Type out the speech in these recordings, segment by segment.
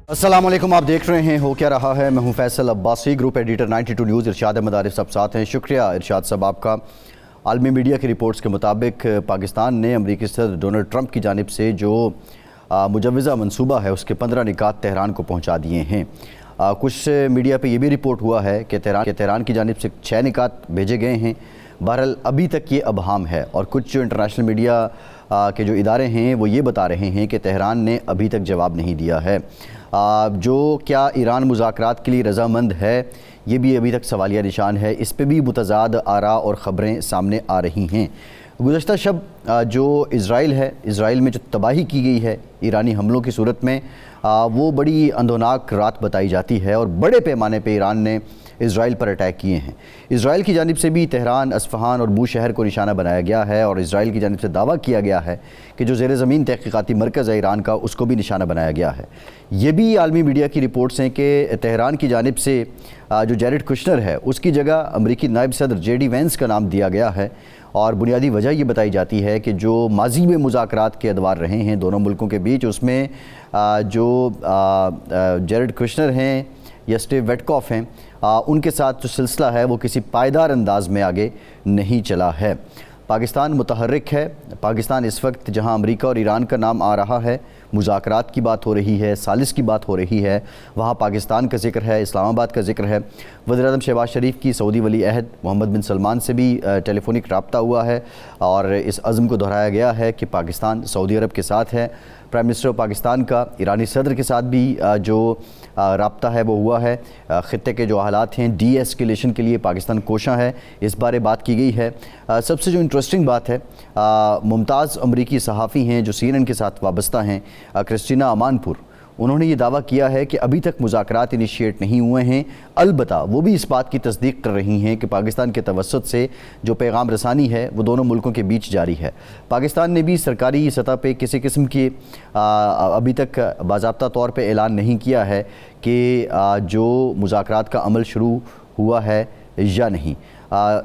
السلام علیکم، آپ دیکھ رہے ہیں ہو کیا رہا ہے۔ میں ہوں Faisal Abbasi, group editor 92 news. Irshad Ahmad Arif صاحب ساتھ ہیں۔ شکریہ ارشاد صاحب آپ کا۔ عالمی میڈیا کی رپورٹس کے مطابق پاکستان نے امریکی صدر ڈونلڈ ٹرمپ کی جانب سے جو مجوزہ منصوبہ ہے اس کے 15 نکات تہران کو پہنچا دیے ہیں۔ کچھ میڈیا پہ یہ بھی رپورٹ ہوا ہے کہ تہران کی جانب سے 6 نکات بھیجے گئے ہیں۔ بہرحال ابھی تک یہ ابہام ہے، اور کچھ جو انٹرنیشنل میڈیا کے جو ادارے ہیں وہ یہ بتا رہے ہیں کہ تہران نے ابھی تک جواب نہیں دیا ہے۔ جو کیا ایران مذاکرات کے لیے رضامند ہے، یہ بھی ابھی تک سوالیہ نشان ہے۔ اس پہ بھی متضاد آراء اور خبریں سامنے آ رہی ہیں۔ گزشتہ شب جو اسرائیل میں جو تباہی کی گئی ہے ایرانی حملوں کی صورت میں، وہ بڑی اندھوناک رات بتائی جاتی ہے، اور بڑے پیمانے پہ ایران نے اسرائیل پر اٹیک کیے ہیں۔ اسرائیل کی جانب سے بھی تہران، اصفہان اور بو شہر کو نشانہ بنایا گیا ہے، اور اسرائیل کی جانب سے دعویٰ کیا گیا ہے کہ جو زیر زمین تحقیقاتی مرکز ہے ایران کا، اس کو بھی نشانہ بنایا گیا ہے۔ یہ بھی عالمی میڈیا کی رپورٹس ہیں کہ تہران کی جانب سے جو جیرڈ کشنر ہے اس کی جگہ امریکی نائب صدر جے ڈی وینس کا نام دیا گیا ہے، اور بنیادی وجہ یہ بتائی جاتی ہے کہ جو ماضی میں مذاکرات کے ادوار رہے ہیں دونوں ملکوں کے بیچ، اس میں جو جیرڈ کشنر ہیں یا اسٹیو ویٹکاف ہیں، ان کے ساتھ جو سلسلہ ہے وہ کسی پائیدار انداز میں آگے نہیں چلا ہے۔ پاکستان متحرک ہے۔ پاکستان اس وقت جہاں امریکہ اور ایران کا نام آ رہا ہے، مذاکرات کی بات ہو رہی ہے، ثالث کی بات ہو رہی ہے، وہاں پاکستان کا ذکر ہے، اسلام آباد کا ذکر ہے۔ وزیر اعظم شہباز شریف کی سعودی ولی عہد محمد بن سلمان سے بھی ٹیلی فونک رابطہ ہوا ہے، اور اس عزم کو دہرایا گیا ہے کہ پاکستان سعودی عرب کے ساتھ ہے۔ پرائم منسٹر پاکستان کا ایرانی صدر کے ساتھ بھی جو رابطہ ہے وہ ہوا ہے۔ خطے کے جو حالات ہیں ڈی ایسکیلیشن کے لیے پاکستان کوشاں ہے، اس بارے بات کی گئی ہے۔ سب سے جو انٹرسٹنگ بات ہے، ممتاز امریکی صحافی ہیں جو CNN کے ساتھ وابستہ ہیں، کرسٹینا امان پور، انہوں نے یہ دعویٰ کیا ہے کہ ابھی تک مذاکرات انیشیٹ نہیں ہوئے ہیں، البتہ وہ بھی اس بات کی تصدیق کر رہی ہیں کہ پاکستان کے توسط سے جو پیغام رسانی ہے وہ دونوں ملکوں کے بیچ جاری ہے۔ پاکستان نے بھی سرکاری سطح پہ کسی قسم کی ابھی تک باضابطہ طور پہ اعلان نہیں کیا ہے کہ جو مذاکرات کا عمل شروع ہوا ہے یا نہیں۔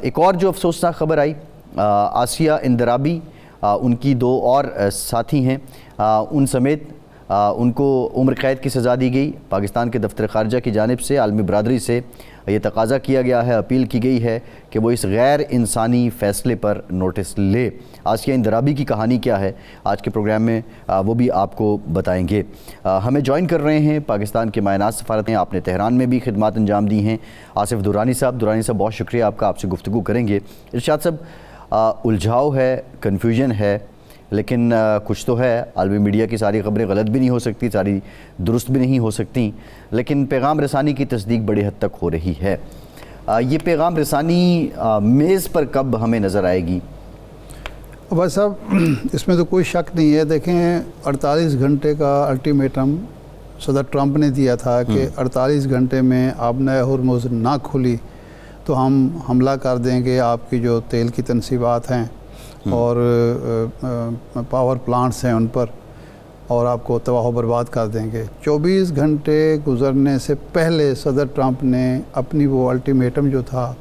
ایک اور جو افسوسناک خبر آئی، آسیہ اندرابی، ان کی 2 اور ساتھی ہیں، ان سمیت ان کو عمر قید کی سزا دی گئی۔ پاکستان کے دفتر خارجہ کی جانب سے عالمی برادری سے یہ تقاضا کیا گیا ہے، اپیل کی گئی ہے کہ وہ اس غیر انسانی فیصلے پر نوٹس لے۔ آسیہ اندرابی کی کہانی کیا ہے آج کے پروگرام میں وہ بھی آپ کو بتائیں گے۔ ہمیں جوائن کر رہے ہیں پاکستان کے مایناز سفارت ہیں، آپ نے تہران میں بھی خدمات انجام دی ہیں، آصف درانی صاحب بہت شکریہ آپ کا، آپ سے گفتگو کریں گے۔ ارشاد صاحب، الجھاؤ ہے، کنفیوژن ہے، لیکن کچھ تو ہے۔ عالمی میڈیا کی ساری خبریں غلط بھی نہیں ہو سکتی، ساری درست بھی نہیں ہو سکتی، لیکن پیغام رسانی کی تصدیق بڑی حد تک ہو رہی ہے۔ یہ پیغام رسانی میز پر کب ہمیں نظر آئے گی؟ بھائی صاحب، اس میں تو کوئی شک نہیں ہے۔ دیکھیں، 48 گھنٹے کا الٹیمیٹم صدر ٹرمپ نے دیا تھا کہ 48 گھنٹے میں آپ نے ہرمز نہ کھلی تو ہم حملہ کر دیں گے، آپ کی جو تیل کی تنصیبات ہیں اور پاور پلانٹس ہیں ان پر، اور آپ کو تباہ و برباد کر دیں گے۔ 24 گھنٹے گزرنے سے پہلے صدر ٹرمپ نے اپنی وہ الٹیمیٹم جو تھا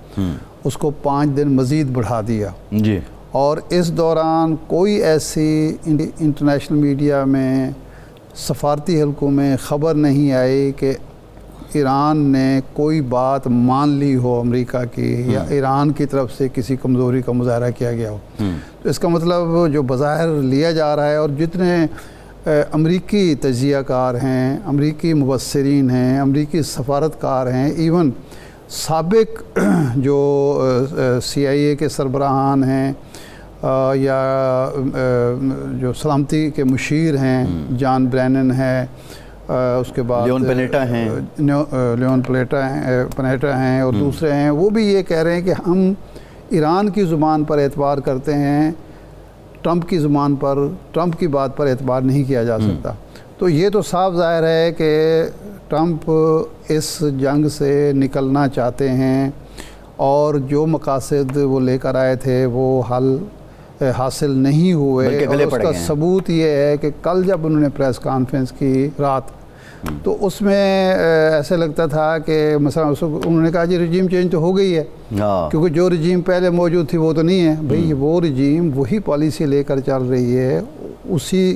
اس کو 5 دن مزید بڑھا دیا جی، اور اس دوران کوئی ایسی انٹرنیشنل میڈیا میں، سفارتی حلقوں میں خبر نہیں آئی کہ ایران نے کوئی بات مان لی ہو امریکہ کی، یا ایران کی طرف سے کسی کمزوری کا مظاہرہ کیا گیا ہو۔ تو اس کا مطلب جو بظاہر لیا جا رہا ہے، اور جتنے امریکی تجزیہ کار ہیں، امریکی مبصرین ہیں، امریکی سفارتکار ہیں، ایون سابق جو CIA کے سربراہان ہیں، یا جو سلامتی کے مشیر ہیں، جان برینن ہے، اس کے بعد لیون پنیٹا ہیں اور دوسرے ہیں، وہ بھی یہ کہہ رہے ہیں کہ ہم ایران کی زبان پر اعتبار کرتے ہیں، ٹرمپ کی زبان پر، ٹرمپ کی بات پر اعتبار نہیں کیا جا سکتا۔ تو یہ تو صاف ظاہر ہے کہ ٹرمپ اس جنگ سے نکلنا چاہتے ہیں، اور جو مقاصد وہ لے کر آئے تھے وہ حاصل نہیں ہوئے۔ اور اس کا ثبوت یہ ہے کہ کل جب انہوں نے پریس کانفرنس کی رات، تو اس میں ایسے لگتا تھا کہ مثلا انہوں نے کہا جی رجیم چینج تو ہو گئی ہے، کیونکہ جو رجیم پہلے موجود تھی وہ تو نہیں ہے۔ بھئی وہ رجیم وہی پالیسی لے کر چل رہی ہے، اسی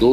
2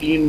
3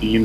3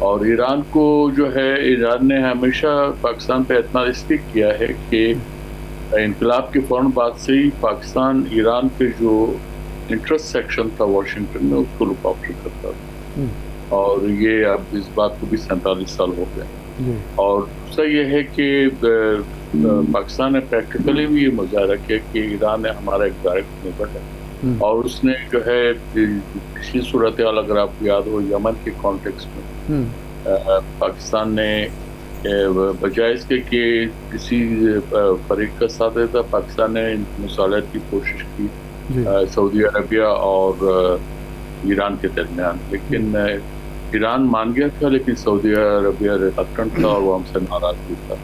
اور ایران کو جو ہے ایران نے ہمیشہ پاکستان پہ اتنا اسٹک کیا ہے کہ انقلاب کے فوراً بعد سے ہی پاکستان ایران کے جو انٹرسٹ سیکشن تھا واشنگٹن میں اس کو لک آفٹر کرتا تھا، اور یہ اب اس بات کو بھی 47 سال ہو گئے۔ اور دوسرا یہ ہے کہ پاکستان نے پریکٹیکلی بھی یہ مظاہرہ کیا کہ ایران نے ہمارا ایک ڈائریکٹ نیبر ہے، اور اس نے جو ہے پچھلی صورتحال اگر آپ کو یاد ہو یمن کے کانٹیکسٹ میں پاکستان نے بجائے اس کے کہ کسی فریق کا ساتھ دیتا، پاکستان نے مصالحت کی کوشش کی سعودی عربیہ اور ایران کے درمیان، لیکن ایران مان گیا تھا لیکن سعودی عربیہ ریلکٹنٹ تھا اور وہ ہم سے ناراض بھی تھا،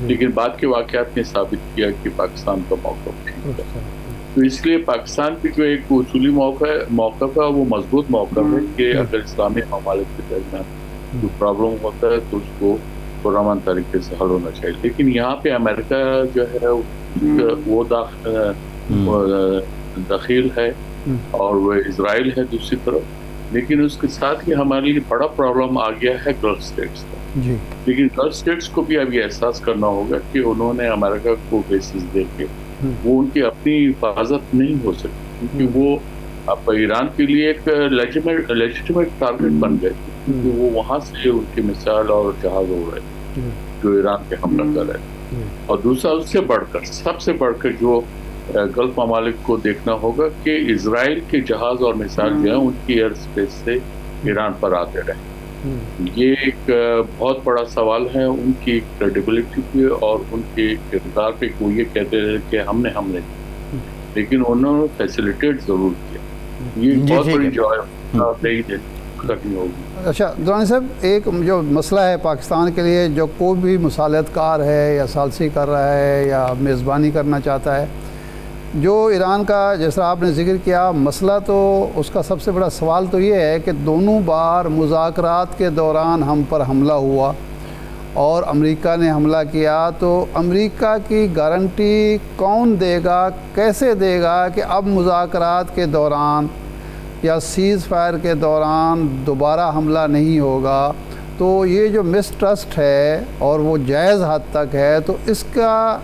لیکن بعد کے واقعات نے ثابت کیا کہ پاکستان کا موقف ٹھیک ہے۔ تو اس لیے پاکستان کی جو ایک اصولی موقف ہے وہ مضبوط موقف ہے کہ اگر اسلامی ممالک کے درمیان جو پرابلم ہوتا ہے تو اس کو پرامن طریقے سے حل ہونا چاہیے، لیکن یہاں پہ امریکہ جو ہے وہ دخیل ہے اور وہ اسرائیل ہے دوسری طرف، لیکن اس کے ساتھ ہی ہمارے لیے بڑا پرابلم آ گیا ہے گلف اسٹیٹس کا، لیکن گلف اسٹیٹس کو بھی اب یہ احساس کرنا ہوگا کہ انہوں نے امریکہ کو بیسز دے کے وہ ان کی اپنی حفاظت نہیں ہو سکتی، کیونکہ وہ اب ایران کے لیے ایک لیجیٹمیٹ ٹارگٹ بن گئے، کیونکہ وہ وہاں سے ان کی مثال اور جہاز ہو رہے جو ایران پہ حملہ کر رہے، اور دوسرا اس سے بڑھ کر سب سے بڑھ کر جو گلف ممالک کو دیکھنا ہوگا کہ اسرائیل کے جہاز اور مثال جو ہیں ان کی ایئر اسپیس سے ایران پر آتے رہے، یہ ایک بہت بڑا سوال ہے ان کی کریڈیبلٹی پہ اور ان کے کردار پہ، وہ یہ کہتے رہے کہ ہم نے لیکن انہوں نے فیسیلیٹیٹ ضرور کیا، یہ بہت بڑی جواب کرنی ہوگی۔ اچھا درانی صاحب، ایک جو مسئلہ ہے پاکستان کے لیے، جو کوئی بھی مصالحت کار ہے یا ثالثی کر رہا ہے یا میزبانی کرنا چاہتا ہے، جو ایران کا جیسا آپ نے ذکر کیا مسئلہ، تو اس کا سب سے بڑا سوال تو یہ ہے کہ دونوں بار مذاکرات کے دوران ہم پر حملہ ہوا اور امریکہ نے حملہ کیا، تو امریکہ کی گارنٹی کون دے گا، کیسے دے گا کہ اب مذاکرات کے دوران یا سیز فائر کے دوران دوبارہ حملہ نہیں ہوگا؟ تو یہ جو مسٹرسٹ ہے اور وہ جائز حد تک ہے، تو اس کا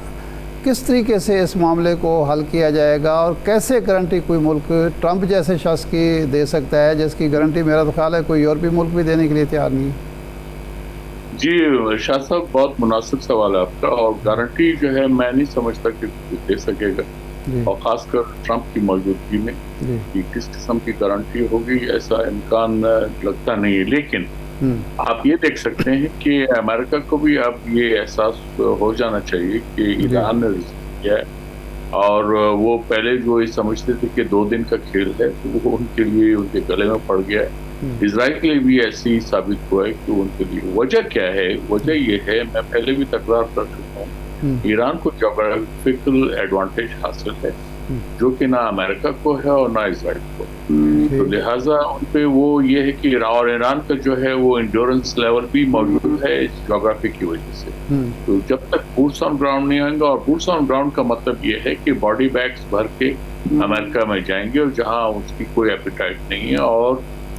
کس طریقے سے اس معاملے کو حل کیا جائے گا، اور کیسے گارنٹی کوئی ملک ٹرمپ جیسے شخص کی دے سکتا ہے جس کی گارنٹی میرا تو خیال ہے کوئی یورپی ملک بھی دینے کے لیے تیار نہیں ہے؟ جی شاہ صاحب، بہت مناسب سوال ہے آپ کا، اور گارنٹی جو ہے میں نہیں سمجھتا کہ دے سکے گا، اور خاص کر ٹرمپ کی موجودگی میں کہ کس قسم کی گارنٹی ہوگی ایسا امکان لگتا نہیں ہے، لیکن آپ یہ دیکھ سکتے ہیں کہ امریکہ کو بھی اب یہ احساس ہو جانا چاہیے کہ ایران نے رزق کیا ہے، اور وہ پہلے جو یہ سمجھتے تھے کہ 2 دن کا کھیل ہے تو وہ ان کے لیے ان کے گلے میں پڑ گیا ہے، اسرائیل کے لیے بھی ایسے ہی ثابت ہوا ہے کہ ان کے لیے وجہ کیا ہے؟ وجہ یہ ہے، میں پہلے بھی تکرار کر چکا ہوں، ایران کو جغرافیکل ایڈوانٹیج حاصل ہے جو کہ نہ امریکہ کو ہے اور نہ اسرائیل کو، تو لہٰذا ان پہ وہ یہ ہے کہ اور ایران کا جو ہے وہ انڈورنس لیول بھی موجود ہے اس جغرافی کی وجہ سے، تو جب تک بوٹس آن گراؤنڈ نہیں آئیں گا، اور بوٹس آن گراؤنڈ کا مطلب یہ ہے کہ باڈی بیگس بھر کے امریکہ میں جائیں گے اور جہاں اس کی کوئی ایپیٹائٹ نہیں ہے، اور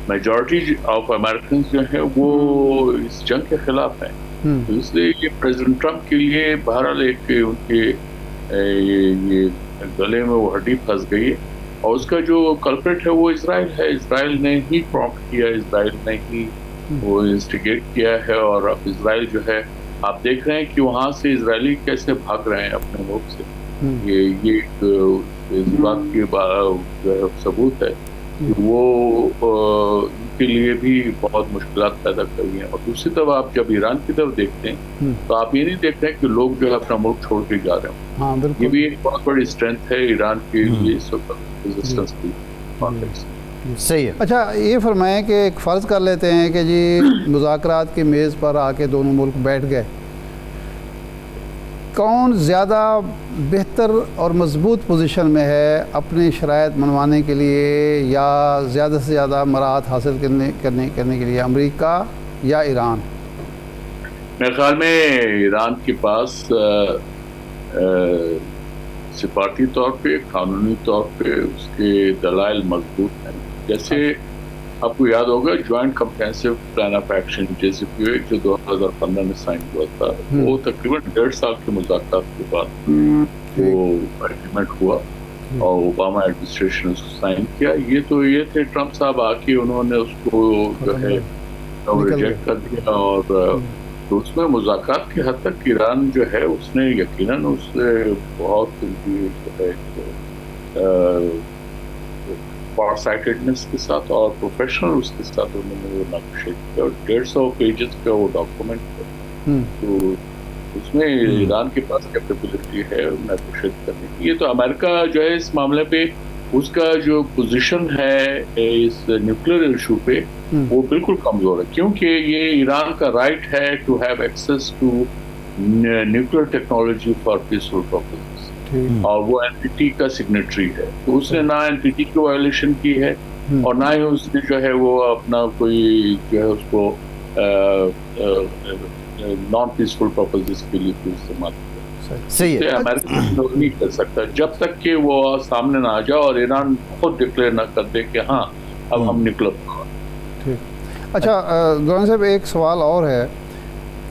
میجورٹی آف امریکنز جو ہیں وہ اس جنگ کے خلاف ہیں، تو اس لیے یہ پریزیڈنٹ ٹرمپ کے لیے بہرحال ایک ان کے یہ گلے میں وہ ہڈی پھنس گئی ہے، اور اس کا جو کلپریٹ ہے وہ اسرائیل ہے، اسرائیل نے ہی پرومپٹ کیا، اسرائیل نے ہی وہ انسٹیگیٹ کیا ہے، اور اب اسرائیل جو ہے آپ دیکھ رہے ہیں کہ وہاں سے اسرائیلی کیسے بھاگ رہے ہیں اپنے ملک سے، یہ ایک اس بات کی ثبوت ہے کہ وہ ان کے لیے بھی بہت مشکلات پیدا کر رہی ہیں، اور دوسری طرف آپ جب ایران کی طرف دیکھتے ہیں تو آپ یہ نہیں دیکھ رہے کہ لوگ جو ہے اپنا ملک چھوڑ کے جا رہے ہیں، یہ بھی ایک بہت بڑی اسٹرینتھ ہے ایران کے لیے اس وقت ریزسٹنس کی کانٹیکسٹ۔ صحیح ہے۔ اچھا یہ فرمائیں کہ ایک فرض کر لیتے ہیں کہ جی مذاکرات کی میز پر آ کے دونوں ملک بیٹھ گئے، کون زیادہ بہتر اور مضبوط پوزیشن میں ہے اپنی شرائط منوانے کے لیے یا زیادہ سے زیادہ مراحت حاصل کرنے کے لیے، امریکہ یا ایران؟ میرے خیال میں ایران کے پاس سفارتی طور پہ، قانونی طور پہ اس کے دلائل مضبوط ہیں، جیسے آپ کو یاد ہوگا joint comprehensive plan of action JCPOA جو 2015 میں سائن ہوا تھا، وہ تقریباً 1.5 سال کے مذاکرات کے بعد وہ ایگریمنٹ ہوا اور اوباما ایڈمنسٹریشن نے اس کو سائن کیا. یہ تھے ٹرمپ صاحب آ کے انہوں نے اس کو جو ہے ریجیکٹ کر دیا. اور اس میں مذاکرات کی حد تک ایران جو ہے اس نے یقیناً اس سے بہت جو ہے فار سائٹڈنس کے ساتھ اور پروفیشنل اس کے ساتھ انہوں نے وہ نقشے کیا اور 150 پیجز کا وہ ڈاکومنٹ ہے. تو اس میں ایران کے پاس کیپیبلٹی ہے نیگوشیٹ کرنے کی. یہ تو امریکہ جو ہے اس معاملے پہ اس کا جو پوزیشن ہے اس نیوکلیر ایشو پہ وہ بالکل کمزور ہے، کیونکہ یہ ایران کا رائٹ ہے to have access to nuclear technology for peaceful purposes, اور وہ NPT کا سگنیٹری ہے. تو اس نے نہ NPT کی وائلیشن کی ہے اور نہ ہی اس نے جو ہے وہ اپنا کوئی جو ہے اس کو نان پیسفل پرپزز کے لیے استعمال کیا. صحیح ہے، امریکہ نہیں کر سکتا جب تک کہ وہ سامنے نہ آ جائے اور ایران خود ڈکلیئر نہ کر دے کہ ہاں اب ہم ٹھیک. اچھا دورانی صاحب، ایک سوال اور ہے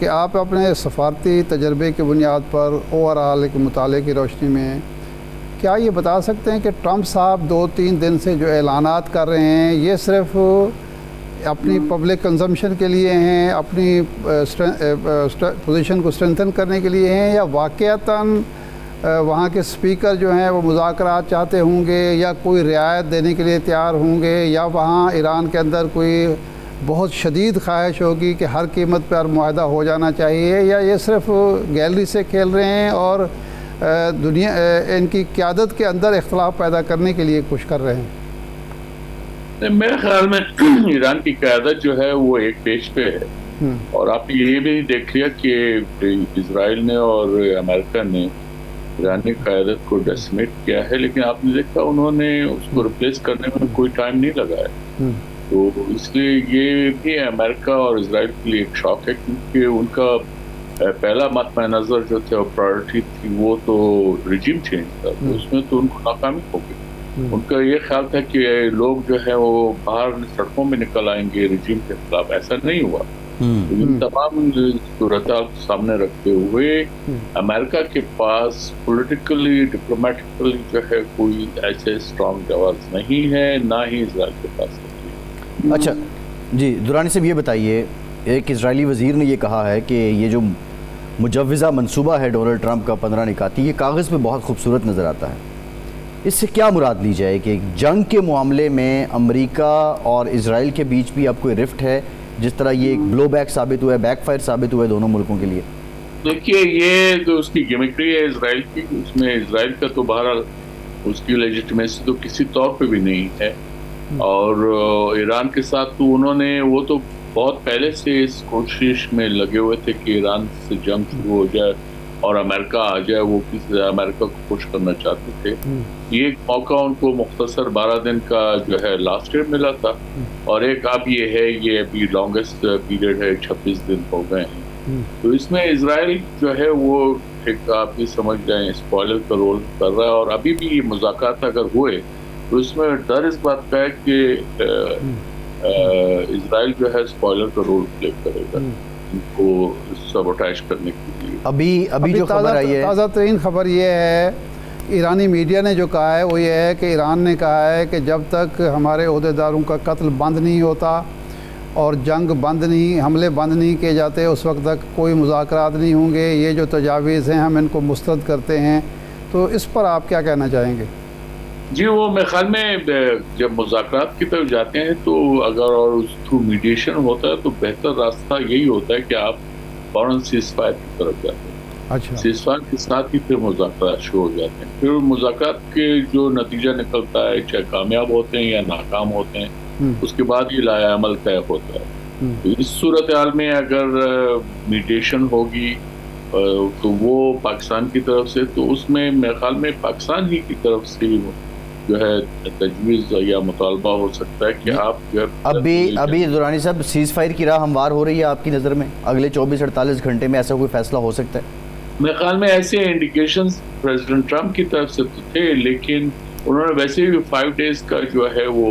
کہ آپ اپنے سفارتی تجربے کی بنیاد پر اوور آل کے مطالعے کی روشنی میں کیا یہ بتا سکتے ہیں کہ ٹرمپ صاحب 2-3 دن سے جو اعلانات کر رہے ہیں یہ صرف اپنی پبلک کنزمپشن کے لیے ہیں، اپنی پوزیشن کو اسٹرینتھن کرنے کے لیے ہیں، یا واقعتاً وہاں کے اسپیکر جو ہیں وہ مذاکرات چاہتے ہوں گے یا کوئی رعایت دینے کے لیے تیار ہوں گے، یا وہاں ایران کے اندر کوئی بہت شدید خواہش ہوگی کہ ہر قیمت پر معاہدہ ہو جانا چاہیے، یا یہ صرف گیلری سے کھیل رہے ہیں اور دنیا ان کی قیادت کے اندر اختلاف پیدا کرنے کے لیے کچھ کر رہے ہیں؟ میرے خیال میں ایران کی قیادت جو ہے وہ ایک پیج پہ ہے، اور آپ یہ بھی دیکھ لیا کہ اسرائیل نے اور امریکہ نے ایرانی قیادت کو ڈیسیمیٹ کیا ہے، لیکن آپ نے دیکھا انہوں نے اس کو ریپلیس کرنے میں کوئی ٹائم نہیں لگایا. تو اس لیے یہ بھی امریکہ اور اسرائیل کے لیے ایک شاک ہے، کیونکہ ان کا پہلا مطمع نظر جو تھا پرائورٹی تھی وہ تو ریجیم چینج تھا، تو اس میں تو ان کو ناکامی ہو گئی. ان کا یہ خیال تھا کہ لوگ جو ہے وہ باہر سڑکوں میں نکل آئیں گے ریجیم کے خلاف. ایسا نہیں ہوا. ان تمام صورتحال سامنے رکھتے ہوئے امریکہ کے پاس پولیٹیکلی ڈپلومیٹکلی جو ہے کوئی ایسے اسٹرانگ جواز نہیں ہے، نہ ہی اسرائیل کے پاس. اچھا جی دورانی صاحب، یہ بتائیے، ایک اسرائیلی وزیر نے یہ کہا ہے کہ یہ جو مجوزہ منصوبہ ہے ڈونلڈ ٹرمپ کا 15 نکاتی، یہ کاغذ پہ بہت خوبصورت نظر آتا ہے. اس سے کیا مراد لی جائے کہ جنگ کے معاملے میں امریکہ اور اسرائیل کے بیچ بھی اب کوئی رفٹ ہے، جس طرح یہ ایک بلو بیک ثابت ہوا ہے، بیک فائر ثابت ہوا ہے دونوں ملکوں کے لیے؟ دیکھیے یہ جو اس کی گیمکری ہے اسرائیل کی، اس میں اسرائیل کا تو بہرحال اس کی لیجٹمیسی تو کسی طور پہ بھی نہیں ہے. اور ایران کے ساتھ تو انہوں نے وہ تو بہت پہلے سے اس کوشش میں لگے ہوئے تھے کہ ایران سے جنگ شروع ہو جائے اور امریکہ آ جائے. وہ امریکہ کو خوش کرنا چاہتے تھے. یہ ایک موقع ان کو مختصر 12 دن کا جو ہے لاسٹ ایئر ملا تھا، اور ایک اب یہ ہے یہ ابھی لانگسٹ پیریڈ ہے، 26 دن ہو گئے ہیں. تو اس میں اسرائیل جو ہے وہ ایک آپ بھی سمجھ جائیں اسپوائلر کا رول کر رہا ہے. اور ابھی بھی یہ مذاکرات اگر ہوئے تو اس میں ڈر اس بات کا ہے کہ اسرائیل جو ہے اسپوائلر کا رول پلے کرے گا ان کو سبوٹائج کرنے کے لیے. ابھی جو خبر آئی ہے، تازہ ترین خبر یہ ہے، ایرانی میڈیا نے جو کہا ہے وہ یہ ہے کہ ایران نے کہا ہے کہ جب تک ہمارے عہدیداروں کا قتل بند نہیں ہوتا اور جنگ بند نہیں، حملے بند نہیں کیے جاتے، اس وقت تک کوئی مذاکرات نہیں ہوں گے. یہ جو تجاویز ہیں ہم ان کو مسترد کرتے ہیں. تو اس پر آپ کیا کہنا چاہیں گے؟ جی وہ میرے خیال میں جب مذاکرات کی طرف جاتے ہیں تو اگر اور اس تھرو میڈیشن ہوتا ہے تو بہتر راستہ یہی ہوتا ہے کہ آپ فوراً سیز فائر کی طرف جاتے ہیں. اچھا، سیز فائر کے ساتھ ہی پھر مذاکرات شروع ہو جاتے ہیں. پھر مذاکرات کے جو نتیجہ نکلتا ہے چاہے کامیاب ہوتے ہیں یا ناکام ہوتے ہیں، اس کے بعد یہ لائحہ عمل طے ہوتا ہے. تو اس صورتحال میں اگر میڈیشن ہوگی تو وہ پاکستان کی طرف سے، تو اس میں میرے خیال میں پاکستان ہی کی طرف سے جو ہے تجویز یا مطالبہ ہو سکتا ہے کہ آپ جو ابھی دورانی صاحب سیز فائر کی راہ ہموار ہو رہی ہے آپ کی نظر میں؟ اگلے 24-48 گھنٹے میں ایسا کوئی فیصلہ ہو سکتا ہے؟ میرے خیال میں ایسے انڈیکیشنز پریزیڈنٹ ٹرمپ کی طرف سے تو تھے، لیکن انہوں نے ویسے بھی 5 days کا جو ہے وہ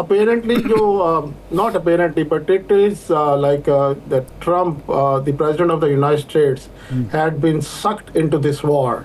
apparently not apparently but it is like that Trump the president of the United States had been sucked into this war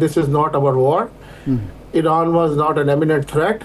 this is not our war, Iran was not an imminent threat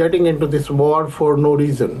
getting into this war for no reason।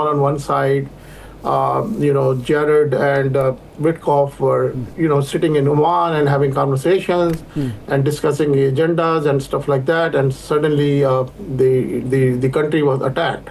on one side, Jared and Witkoff were, sitting in Oman and having conversations and discussing the agendas and stuff like that. And suddenly the country was attacked.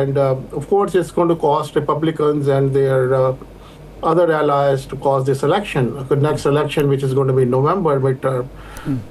And of course it's going to cost Republicans and their other allies to cause this election, the next election which is going to be in November midterm.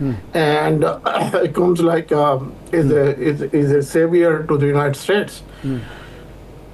and it comes like is a savior to the United States.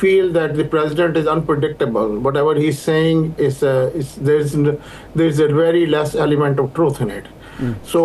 feel that the president is unpredictable. Whatever he's saying is there's a very less element of truth in it. So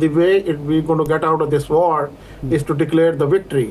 the way we're going to get out of this war is to declare the victory.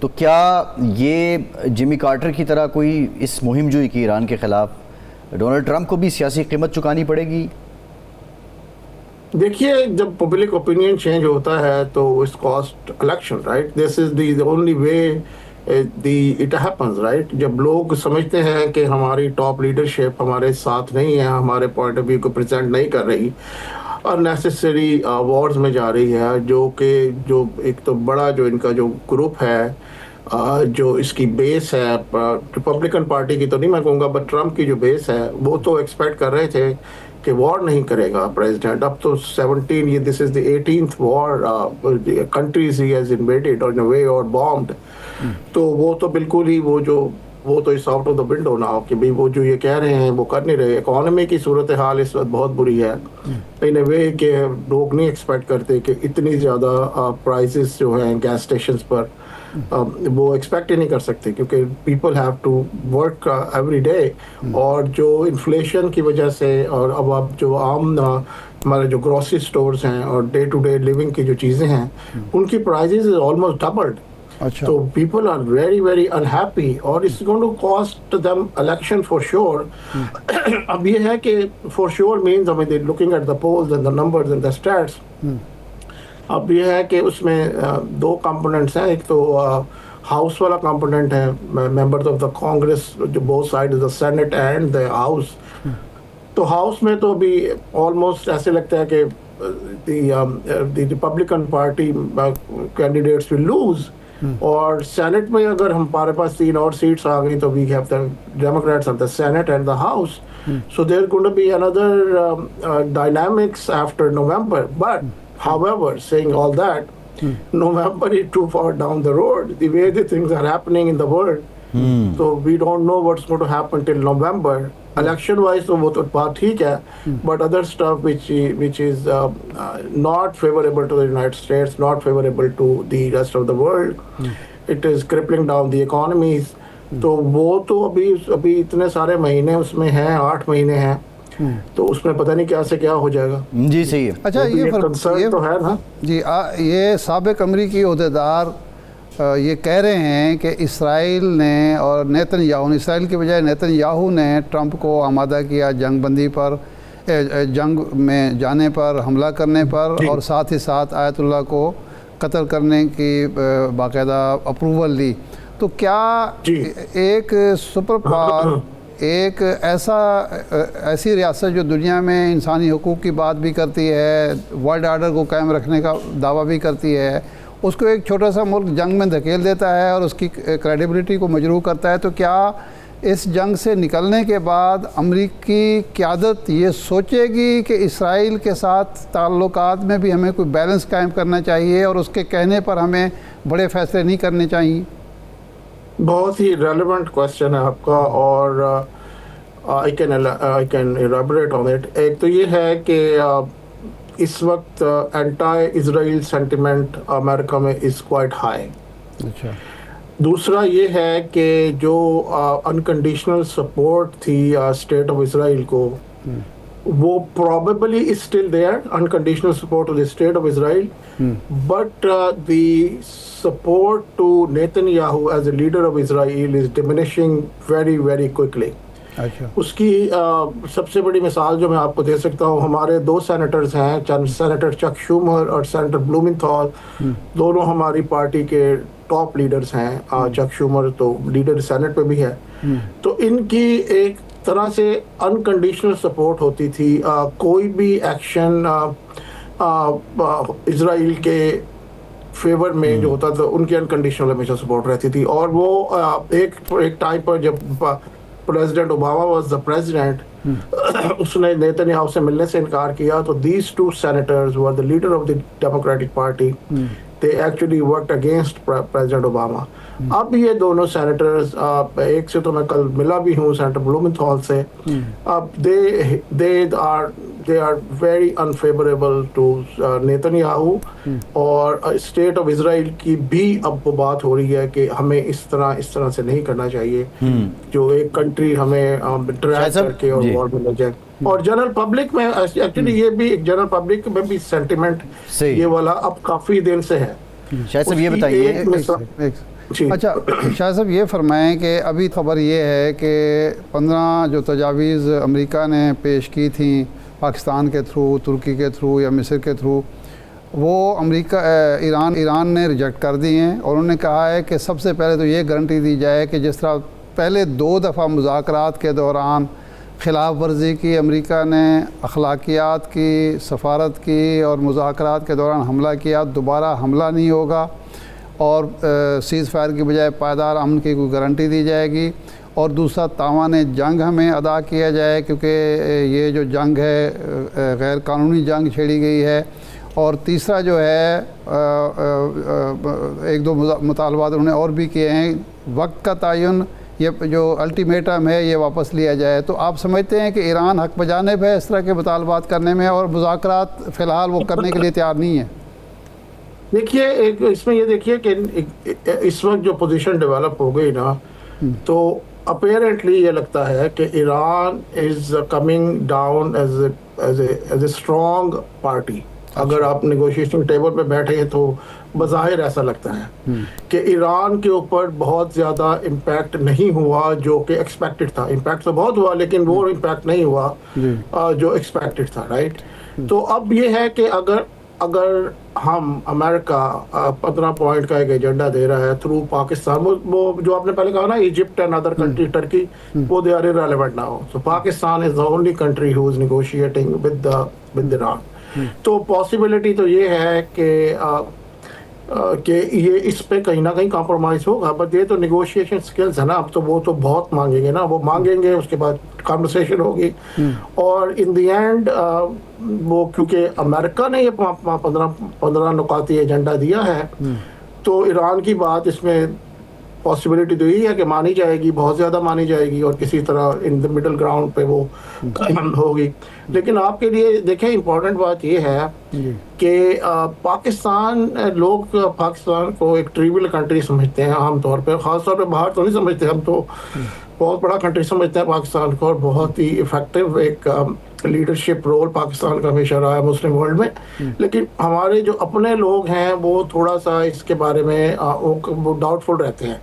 تو کیا یہ جمی Carter کی طرح کوئی اس مہم جوئی کی ایران کے خلاف ڈونلڈ ٹرمپ کو بھی سیاسی قیمت چکانی پڑے گی؟ دیکھیے جب پبلک اوپینین چینج ہوتا ہے تو اس cost election right, this is the only way it happens right. جب لوگ سمجھتے ہیں کہ ہماری ٹاپ لیڈرشپ ہمارے ساتھ نہیں ہے، ہمارے پوائنٹ آف ویو کو پریزنٹ نہیں کر رہی، اننیسیسری وارز میں جا رہی ہے، جو ایک تو بڑا جو ان کا جو گروپ ہے، جو اس کی بیس ہے ریپبلکن پارٹی کی تو نہیں میں کہوں گا، بٹ ٹرمپ کی جو بیس ہے وہ تو ایکسپیکٹ کر رہے تھے کہ وار نہیں کرے گا پریزیڈنٹ. اب تو 17 یہ this is the 18th war countries he has invaded اور ان اے وے اور بامبڈ. تو وہ تو بالکل ہی وہ تو اس آؤٹ آف دا ونڈو نہ ہو کہ بھائی وہ جو یہ کہہ رہے ہیں وہ کر نہیں رہے. اکانومی کی صورتحال اس وقت بہت بری ہے ان اے وے کہ لوگ نہیں ایکسپیکٹ کرتے کہ اتنی زیادہ پرائسز جو ہیں گیس اسٹیشنز پر وہ ایکسپیکٹ ہی نہیں کر سکتے، کیونکہ people have to work every day. اور جو انفلیشن کی وجہ سے اور اب جو عام ہمارے جو گروسری اسٹورز ہیں اور ڈے ٹو ڈے لیونگ کی جو چیزیں ہیں ان کی پرائزز آلموسٹ ڈبلڈ. تو people are very very unhappy اور it's going to cost them election for sure. اب یہ ہے کہ for sure means looking at the polls and the numbers and the states. اب یہ ہے کہ اس میں دو کمپوننٹس ہیں. ایک تو ہاؤس والا کمپوننٹ ہے، ممبرز آف دا کانگریس جو both side the Senate and the House. تو ہاؤس میں تو ابھی آلموسٹ ایسے لگتا ہے کہ the Republican party candidates will lose. اور سینٹ میں اگر ہمارے پاس 3 اور سیٹس آ گئی تو we have the Democrats of the Senate and the House. So there's going to be another dynamics after November. But however, saying all that, November is too far down the road. The way the things are happening in the world, so we don't know what's going to happen till November. Election wise, so وہ تو بات ٹھیک ہے, but other stuff which is not favorable to the United States, not favorable to the rest of the world, it is crippling down the economies. تو وہ تو ابھی اتنے سارے مہینے اس میں ہیں, 8 مہینے ہیں, تو اس میں پتہ نہیں کیا سے کیا ہو جائے گا. جی صحیح ہے. اچھا یہ تو ہے نا جی, یہ سابق امریکی عہدیدار یہ کہہ رہے ہیں کہ اسرائیل نے اور نیتن یاہو نے, اسرائیل کے بجائے نیتن یاہو نے ٹرمپ کو آمادہ کیا جنگ بندی پر, جنگ میں جانے پر, حملہ کرنے پر, اور ساتھ ہی ساتھ آیت اللہ کو قتل کرنے کی باقاعدہ اپروول لی. تو کیا ایک سپر پاور, ایک ایسی ریاست جو دنیا میں انسانی حقوق کی بات بھی کرتی ہے, ورلڈ آرڈر کو قائم رکھنے کا دعویٰ بھی کرتی ہے, اس کو ایک چھوٹا سا ملک جنگ میں دھکیل دیتا ہے اور اس کی کریڈیبلٹی کو مجروح کرتا ہے, تو کیا اس جنگ سے نکلنے کے بعد امریکی قیادت یہ سوچے گی کہ اسرائیل کے ساتھ تعلقات میں بھی ہمیں کوئی بیلنس قائم کرنا چاہیے اور اس کے کہنے پر ہمیں بڑے فیصلے نہیں کرنے چاہیے؟ بہت ہی ریلیونٹ کویسچن ہے آپ کا, اور I can elaborate on it. ایک تو یہ ہے کہ اس وقت اینٹائی اسرائیل سینٹیمنٹ امریکہ میں از کوائٹ ہائی. اچھا. دوسرا یہ ہے کہ جو انکنڈیشنل سپورٹ تھی اسٹیٹ آف اسرائیل کو, وہ probably is still there, unconditional support to the state of Israel, but the support to Netanyahu as a leader of Israel is diminishing very, very quickly. اس کی سب سے بڑی مثال جو میں آپ کو دے سکتا ہوں, ہمارے 2 سینیٹرز ہیں, سینیٹر چک شومر اور سینیٹر بلومنتھال, دونوں ہماری پارٹی کے ٹاپ لیڈرز ہیں. چک شومر تو لیڈر سینٹ پہ بھی ہے, تو ان کی ایک طرح سے انکنڈیشنل سپورٹ ہوتی تھی. کوئی بھی ایکشن اسرائیل کے فیور میں جو ہوتا تھا ان کی انکنڈیشنل ہمیشہ سپورٹ رہتی تھی. اور وہ ایک ٹائم پر جب president Obama was the president, اس نے نیتن یاہو سے ملنے سے انکار کیا, تو these 2 senators were the leader of the Democratic Party. They actually worked against President Obama. اب یہ دونوں سینیٹرز, ایک سے تو میں کل ملا بھی ہوں, سینیٹر بلومنتھال سے, اب they are very unfavorable to Netanyahu. اور اسٹیٹ آف اسرائیل کی بھی اب وہ بات ہو رہی ہے کہ ہمیں اس طرح سے نہیں کرنا چاہیے, جو ایک کنٹری ہمیں ڈرائیو کر کے اور وار میں لے جائے. اور جنرل پبلک میں ایکچولی یہ بھی جنرل پبلک میں بھی سینٹیمنٹ یہ والا اب کافی دن سے ہے. شاید صاحب یہ بتائیے, جی اچھا شاہ صاحب یہ فرمائیں کہ ابھی خبر یہ ہے کہ 15 جو تجاویز امریکہ نے پیش کی تھیں پاکستان کے تھرو، ترکی کے تھرو یا مصر کے تھرو، وہ ایران نے ریجیکٹ کر دی ہیں، اور انہوں نے کہا ہے کہ سب سے پہلے تو یہ گارنٹی دی جائے کہ جس طرح پہلے 2 دفعہ مذاکرات کے دوران خلاف ورزی کی امریکہ نے، اخلاقیات کی، سفارت کی، اور مذاکرات کے دوران حملہ کیا، دوبارہ حملہ نہیں ہوگا، اور سیز فائر کی بجائے پائیدار امن کی کوئی گارنٹی دی جائے گی، اور دوسرا تاوان جنگ ہمیں ادا کیا جائے کیونکہ یہ جو جنگ ہے غیر قانونی جنگ چھیڑی گئی ہے، اور تیسرا جو ہے 1-2 مطالبات انہوں نے اور بھی کیے ہیں، وقت کا تعین، یہ جو الٹیمیٹم ہے یہ واپس لیا جائے۔ تو آپ سمجھتے ہیں کہ ایران حق بجانب ہے اس طرح کے مطالبات کرنے میں، اور مذاکرات فی الحال وہ کرنے کے لیے تیار نہیں ہے؟ دیکھیے اس میں یہ دیکھیے کہ اس وقت جو پوزیشن ڈیولپ ہو گئی نا، تو اپیرنٹلی یہ لگتا ہے کہ Iran is coming down as a strong party. اگر آپ نیگوشیشن ٹیبل پہ بیٹھے ہیں تو بظاہر ایسا لگتا ہے کہ ایران کے اوپر بہت زیادہ امپیکٹ نہیں ہوا جو کہ ایکسپیکٹڈ تھا۔ امپیکٹ تو بہت ہوا لیکن وہ امپیکٹ نہیں ہوا جو ایکسپیکٹڈ تھا، رائٹ؟ تو اب یہ ہے کہ اگر ہم امریکہ 15 پوائنٹ کا ایک ایجنڈا دے رہا ہے تھرو پاکستان، وہ جو آپ نے پہلے کہا نا Egypt and other country, Turkey, وہ they are irrelevant now, so Pakistan is the only country who is negotiating with Iran. تو پاسبلٹی تو یہ ہے کہ یہ اس پہ کہیں نہ کہیں کمپرومائز ہوگا، بٹ یہ تو نیگوشیشن سکلز ہے نا، اب تو وہ تو بہت مانگیں گے نا، وہ مانگیں گے، اس کے بعد کانورسیشن ہوگی، اور ان دی اینڈ وہ کیونکہ امریکہ نے یہ 15 نکاتی ایجنڈا دیا ہے، تو ایران کی بات اس میں پاسبلٹی تو یہی ہے کہ مانی جائے گی، بہت زیادہ مانی جائے گی، اور کسی طرح ان دی مڈل گراؤنڈ پہ وہ ہوگی۔ لیکن آپ کے لیے دیکھیں امپورٹنٹ بات یہ ہے کہ لوگ پاکستان کو ایک ٹریول کنٹری سمجھتے ہیں عام طور پہ، خاص طور پہ باہر تو نہیں سمجھتے، ہم تو بہت بڑا کنٹری سمجھتے ہیں پاکستان کو، اور بہت ہی افیکٹو ایک لیڈرشپ رول پاکستان کا ہمیشہ رہا ہے مسلم ورلڈ میں۔ لیکن ہمارے جو اپنے لوگ ہیں وہ تھوڑا سا اس کے بارے میں ڈاؤٹ فل رہتے ہیں۔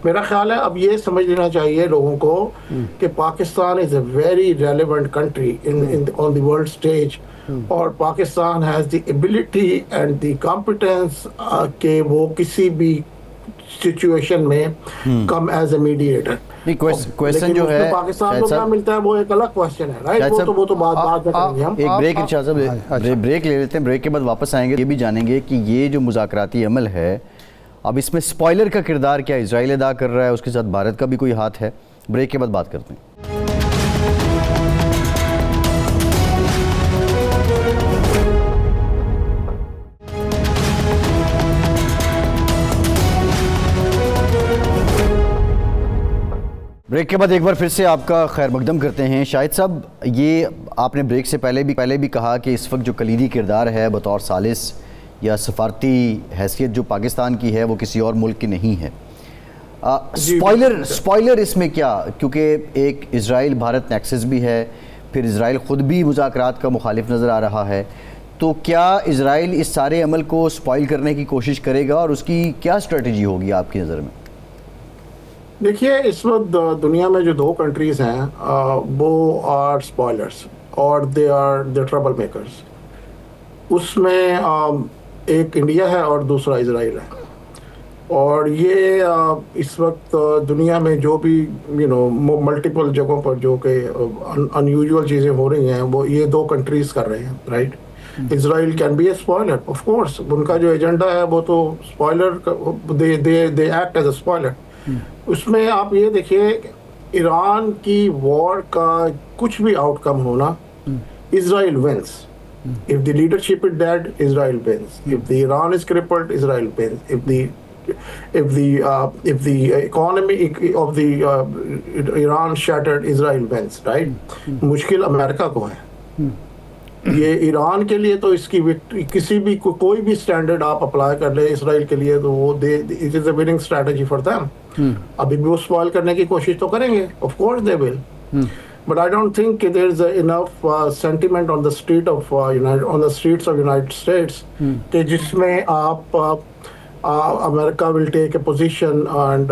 میرا خیال ہے اب یہ سمجھ لینا چاہیے لوگوں کو کہ Pakistan is a very relevant country on the world stage, اور Pakistan has the ability and the competence کہ وہ کسی بھی سچویشن میں come as a mediator. Question جو ہے پاکستان کو کیا ملتا ہے وہ ایک الگ کویسچن ہے، رائٹ؟ وہ تو بات کریں گے ہم۔ ایک بریک ارشاد صاحب، بریک لے لیتے ہیں، بریک کے بعد واپس آئیں گے، یہ بھی جانیں گے کہ یہ جو مذاکراتی عمل ہے اب اس میں سپوائلر کا کردار کیا اسرائیل ادا کر رہا ہے، اس کے ساتھ بھارت کا بھی کوئی ہاتھ ہے؟ بریک کے بعد بات کرتے ہیں۔ بریک کے بعد ایک بار پھر سے آپ کا خیر مقدم کرتے ہیں۔ شاہد صاحب، یہ آپ نے بریک سے پہلے بھی کہا کہ اس وقت جو کلیدی کردار ہے بطور ثالث یا سفارتی حیثیت جو پاکستان کی ہے وہ کسی اور ملک کی نہیں ہے۔ سپوائلر اس میں کیا؟ کیونکہ ایک اسرائیل بھارت نیکسس بھی ہے، پھر اسرائیل خود بھی مذاکرات کا مخالف نظر آ رہا ہے، تو کیا اسرائیل اس سارے عمل کو سپوائل کرنے کی کوشش کرے گا، اور اس کی کیا اسٹریٹجی ہوگی آپ کی نظر میں؟ دیکھیے اس وقت دنیا میں جو 2 کنٹریز ہیں وہ آر سپوائلرز اور دے آر ٹربل میکرز۔ اس میں ایک انڈیا ہے اور دوسرا اسرائیل ہے، اور یہ اس وقت دنیا میں جو بھی ملٹیپل جگہوں پر جو کہ انیوژول چیزیں ہو رہی ہیں وہ یہ 2 کنٹریز کر رہے ہیں، right? Israel can be a spoiler of course, ان کا جو ایجنڈا ہے وہ تو spoiler, they act as a spoiler. اس میں آپ یہ دیکھیے ایران کی وار کا کچھ بھی آؤٹ کم ہونا، اسرائیل once. If the leadership is dead, Israel wins. If the Iran is crippled, Israel wins. If the economy of the Iran shattered, Israel wins, right? مشکل امریکہ کو ہے۔ یہ ایران کے لیے تو اس کی کسی بھی کوئی بھی اسٹینڈرڈ آپ اپلائی کر لیں اسرائیل کے لیے تو وہ it is a winning strategy for them. ابھی بھی وہ سپوائل کرنے کی کوشش تو کریں گے، of course they will. But I don't think there is enough sentiment on the streets of United States کہ جس میں آپ America will take a position and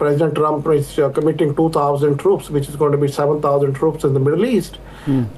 President Trump is committing 2,000 troops, which is going to be 7,000 troops in the Middle East.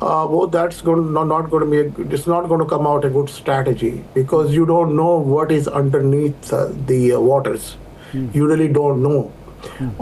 well, that's not going to be. It's not going to come out a good strategy because you don't know what is underneath the waters. You really don't know.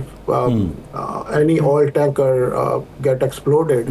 if any oil tanker get exploded,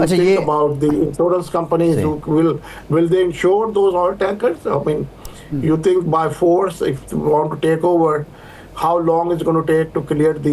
You think about the insurance companies who will they insure those oil tankers? I mean, you think by force if you want to take over, how long is going to take to clear the?